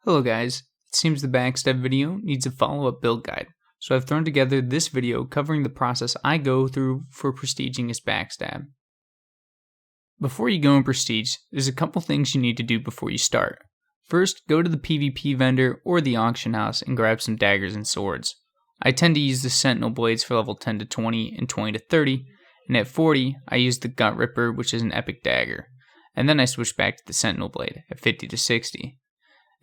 Hello guys, it seems the Backstab video needs a follow-up build guide, so I've thrown together this video covering the process I go through for prestiging as Backstab. Before you go and prestige, there's a couple things you need to do before you start. First, go to the PvP vendor or the auction house and grab some daggers and swords. I tend to use the Sentinel blades for level 10 to 20 and 20 to 30, and at 40 I use the Gut Ripper, which is an epic dagger, and then I switch back to the Sentinel blade at 50 to 60.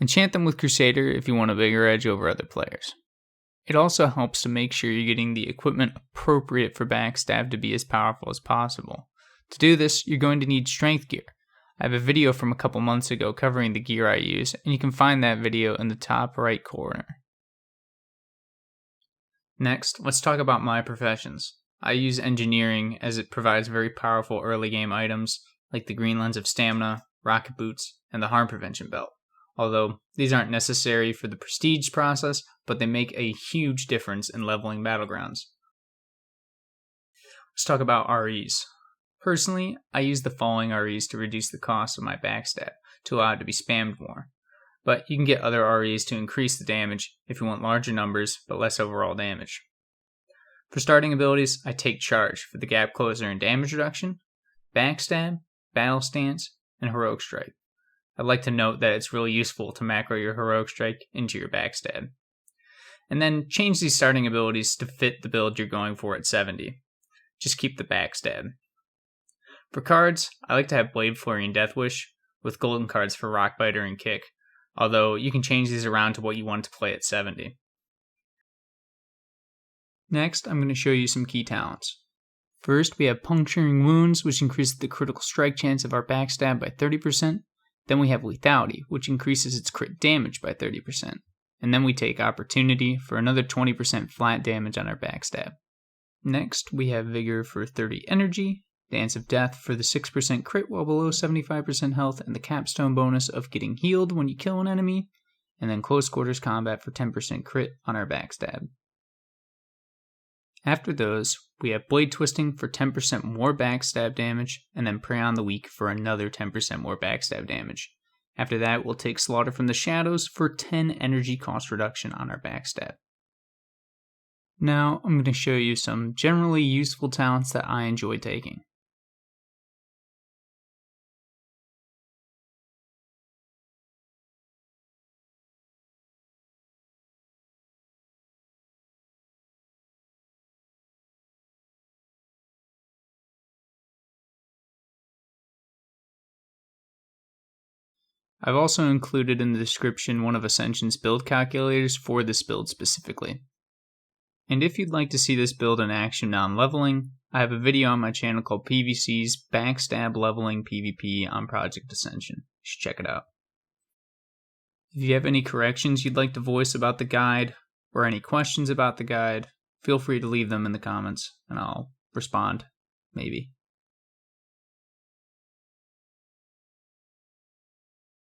Enchant them with Crusader if you want a bigger edge over other players. It also helps to make sure you're getting the equipment appropriate for Backstab to be as powerful as possible. To do this, you're going to need strength gear. I have a video from a couple months ago covering the gear I use, and you can find that video in the top right corner. Next, let's talk about my professions. I use engineering as it provides very powerful early game items like the green lens of stamina, rocket boots, and the harm prevention belt. Although these aren't necessary for the prestige process, but they make a huge difference in leveling battlegrounds. Let's talk about REs. Personally, I use the following REs to reduce the cost of my Backstab to allow it to be spammed more. But you can get other REs to increase the damage if you want larger numbers but less overall damage. For starting abilities, I take Charge for the gap closer and damage reduction, Backstab, Battle Stance, and Heroic Strike. I'd like to note that it's really useful to macro your Heroic Strike into your Backstab. And then change these starting abilities to fit the build you're going for at 70. Just keep the Backstab. For cards, I like to have Blade Flurry and Death Wish, with golden cards for Rockbiter and Kick, although you can change these around to what you want to play at 70. Next, I'm going to show you some key talents. First, we have Puncturing Wounds, which increases the critical strike chance of our Backstab by 30%. Then we have Lethality, which increases its crit damage by 30%. And then we take Opportunity for another 20% flat damage on our Backstab. Next, we have Vigor for 30 energy, Dance of Death for the 6% crit while below 75% health, and the capstone bonus of getting healed when you kill an enemy, and then Close Quarters Combat for 10% crit on our Backstab. After those, we have Blade Twisting for 10% more Backstab damage, and then Prey on the Weak for another 10% more Backstab damage. After that, we'll take Slaughter from the Shadows for 10 energy cost reduction on our Backstab. Now, I'm going to show you some generally useful talents that I enjoy taking. I've also included in the description one of Ascension's build calculators for this build specifically. And if you'd like to see this build in action non-leveling, I have a video on my channel called PVC's Backstab Leveling PvP on Project Ascension. You should check it out. If you have any corrections you'd like to voice about the guide, or any questions about the guide, feel free to leave them in the comments, and I'll respond, maybe.